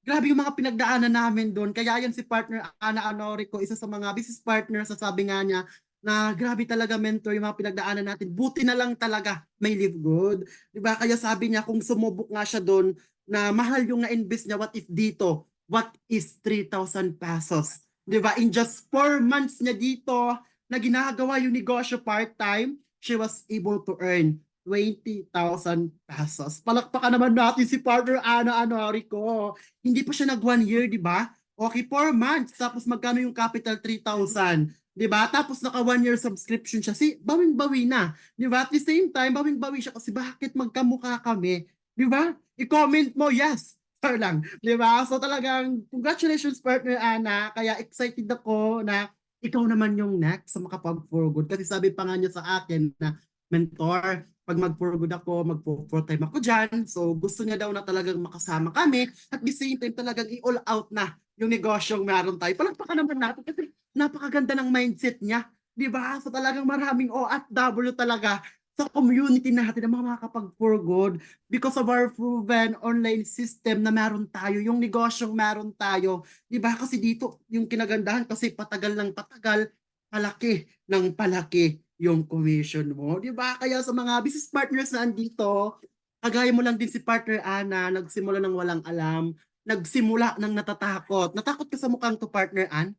grabe yung mga pinagdaanan namin doon. Kaya yan si partner Ana Anorico, isa sa mga business partners, sabi nga niya, na grabe talaga mentor yung mga pinagdaanan natin. Buti na lang talaga may live good. 'Di ba? Kaya sabi niya kung sumubok nga siya doon na mahal yung na-invest niya, what if dito? What is 3,000 pesos? 'Di ba? In just 4 months niya dito na ginagawa yung negosyo part-time, she was able to earn 20,000 pesos. Palakpakan naman natin si partner Ana Anorico. Hindi pa siya nag 1 year, di ba? Okay, 4 months. Tapos magkano yung capital? 3,000. Di ba? Tapos naka 1 year subscription siya. Bawing-bawi na. Di ba? At the same time, bawing-bawi siya kasi bakit magkamukha kami? Di ba? I-comment mo, yes. Sir lang. Di ba? So talagang congratulations partner Ana. Kaya excited ako na ikaw naman yung next sa makapag-for good. Kasi sabi pa nga niya sa akin na mentor, pag mag-for good ako, mag-for time ako dyan. So gusto niya daw na talagang makasama kami at the same time talagang i-all out na yung negosyong meron tayo. Palagpakan naman natin kasi napakaganda ng mindset niya. Di ba? So talagang maraming OFW talaga sa community natin na makakapag-for good because of our proven online system na meron tayo, yung negosyong meron tayo. Di ba? Kasi dito yung kinagandahan kasi patagal ng patagal, palaki ng palaki yung commission mo. Di ba? Kaya sa mga business partners na andito, kagaya mo lang din si partner Ana, nagsimula ng walang alam, nagsimula ng natatakot. Natakot ka sa mukhang to, partner Ann?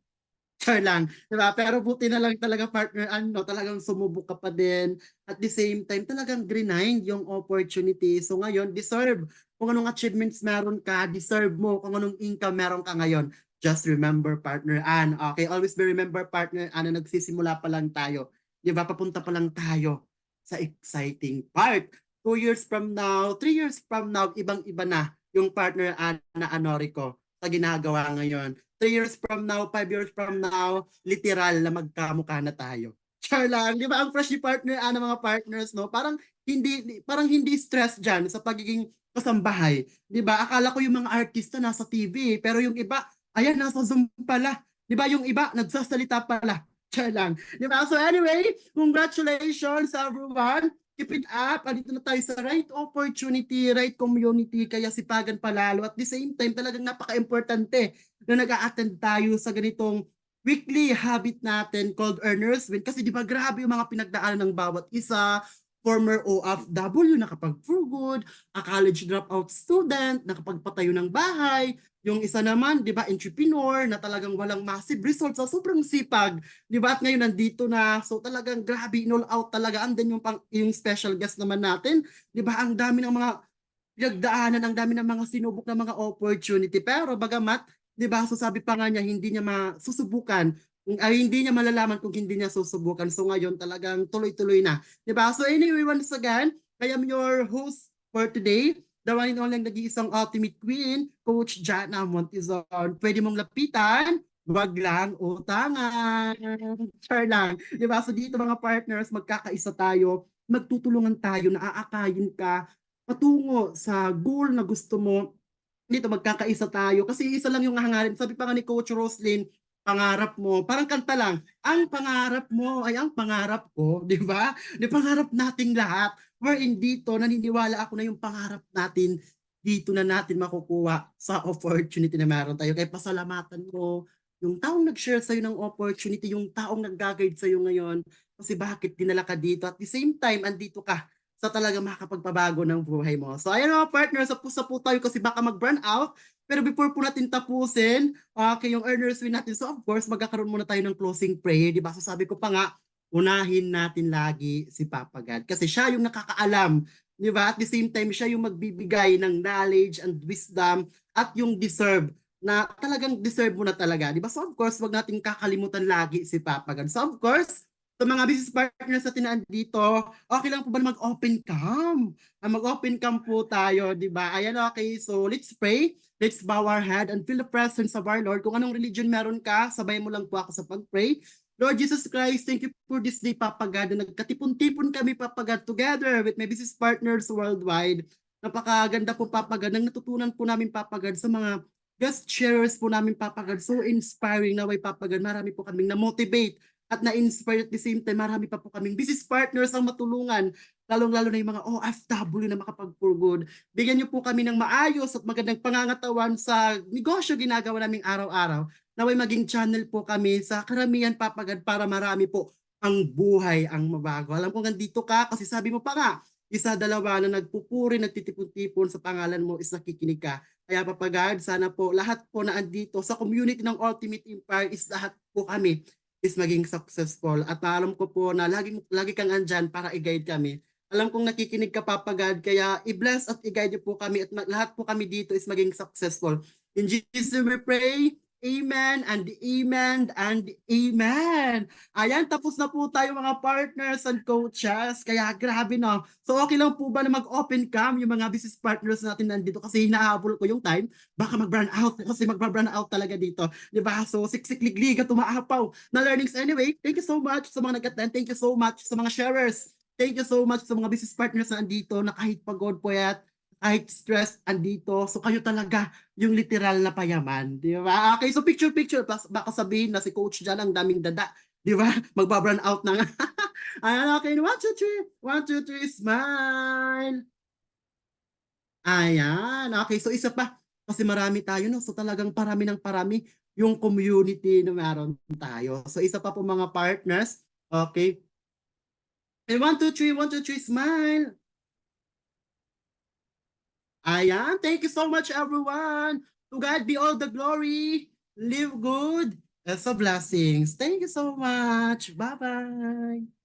Char lang, di ba? Pero buti na lang talaga, partner Ann, talagang sumubok ka pa din. At the same time, talagang grind yung opportunity. So ngayon, deserve kung anong achievements meron ka, deserve mo, kung anong income meron ka ngayon. Just remember, partner Ann. Okay, always be remember, partner Ann, na nagsisimula pa lang tayo. Di ba? Papunta pa lang tayo sa exciting part. 2 years from now, 3 years from now, ibang-iba na yung partner Ann na Anori ko sa ginagawa ngayon. 3 years from now, 5 years from now, literal na magkamukha na tayo. Char lang, di ba? Ang fresh ni partner Ann ng mga partners, no? Parang hindi stress dyan sa pagiging kasambahay. Di ba? Akala ko yung mga artista nasa TV, pero yung iba, ayan, nasa Zoom pala. Di ba? Yung iba, nagsasalita pala. Char lang. Di ba? So anyway, congratulations everyone. Keep it up. Andito na tayo sa right opportunity, right community, kaya sipagan palalo. At the same time, talagang napaka-importante na nag-a-attend tayo sa ganitong weekly habit natin called Earners Win. Kasi di ba grabe yung mga pinagdaanan ng bawat isa, former OFW, nakapag-for good, a college dropout student, nakapagpatayo ng bahay, yung isa naman, di ba, entrepreneur na talagang walang massive results sa sobrang sipag, di ba, at ngayon nandito na, so talagang grabe, all out talaga. And then yung special guest naman natin, di ba, ang dami ng mga pinagdaanan, ang dami ng mga sinubok na mga opportunity, pero bagamat, di ba, so sabi pa nga niya, hindi niya masusubukan, ay hindi niya malalaman kung hindi niya susubukan. So ngayon talagang tuloy-tuloy na. Di ba? So anyway, once again, I am your host for today, the one and only nag-iisang ultimate queen, Coach Jana Montizon. Pwede mong lapitan, wag lang utangan. Char lang. Di ba? So dito mga partners, magkakaisa tayo, magtutulungan tayo, naaakayin ka, patungo sa goal na gusto mo. Dito magkakaisa tayo kasi isa lang yung hangarin. Sabi pa nga ni Coach Roslyn, pangarap mo, parang kanta lang, ang pangarap mo ay ang pangarap ko, di ba? Di pangarap nating lahat. Wherein dito, naniniwala ako na yung pangarap natin, dito na natin makukuha sa opportunity na meron tayo. Kaya pasalamatan mo yung taong nag-share sa'yo ng opportunity, yung taong nag-guide sa'yo ngayon, kasi bakit dinala ka dito. At the same time, andito ka sa talaga makakapagpabago ng buhay mo. So ayan mga partners, sa po tayo kasi baka mag-burn out. Pero before po natin tapusin, okay, yung earners win natin. So of course, magkakaroon muna tayo ng closing prayer. Di ba? So sabi ko pa nga, unahin natin lagi si Papa God. Kasi siya yung nakakaalam. Di ba? At the same time, siya yung magbibigay ng knowledge and wisdom at yung deserve na talagang deserve mo na talaga. Di ba? So of course, wag natin kakalimutan lagi si Papa God. So of course, sa mga business partners natin na andito, okay lang po ba na mag-open cam? Mag-open cam po tayo, di ba? Ayan, okay. So let's pray. Let's bow our head and feel the presence of our Lord. Kung anong religion meron ka, sabay mo lang po ako sa pag-pray. Lord Jesus Christ, thank you for this day, Papa God, na nagkatipon-tipon kami, Papa God, together with my business partners worldwide. Napakaganda po, Papa God, nang natutunan po namin, Papa God, sa mga guest sharers po namin, Papa God. So inspiring na way, Papa God. Marami po kaming na-motivate at na-inspire at the same time. Marami pa po kaming business partners ang matulungan, lalong-lalo na yung mga OFW na makapag-for good. Bigyan niyo po kami ng maayos at magandang pangangatawan sa negosyo ginagawa naming araw-araw. Naway maging channel po kami sa karamihan, Papa God, para marami po ang buhay ang mabago. Alam ko nandito ka kasi sabi mo pa nga, isa, dalawa na nagpupuri, nagtitipon-tipon sa pangalan mo is nakikinig ka. Kaya Papa God, sana po lahat po na andito sa community ng Ultimate Empire is lahat po kami is maging successful. At alam ko po na lagi kang andyan para i-guide kami. Alam kong nakikinig ka, Papa God, kaya i-bless at i-guide niyo po kami at lahat po kami dito is maging successful. In Jesus we pray, amen and amen and amen. Ayan, tapos na po tayo mga partners and coaches. Kaya grabe no. So okay lang po ba na mag-open cam yung mga business partners natin nandito kasi hinahabol ko yung time. Baka mag-burn out kasi mag-burn out talaga dito. Diba? So siksik-ligliga, tumaapaw na learnings. Anyway, thank you so much sa mga nag-attend. Thank you so much sa mga sharers. Thank you so much sa mga business partners na andito na kahit pagod po yan, kahit stress andito. So kayo talaga yung literal na payaman. Di ba? Okay, so picture. Baka sabihin na si Coach dyan ang daming dada. Di ba? Magbabrun out na nga. Ayan, okay. 1, 2, 3. 1, 2, 3, smile. Ayan. Okay, so isa pa. Kasi marami tayo, no? So talagang parami ng parami yung community na meron tayo. So isa pa po mga partners. Okay. And 1, 2, 3, 1, 2, 3, smile. Ayan, thank you so much everyone. To God be all the glory. Live good. As a blessings. Thank you so much. Bye-bye.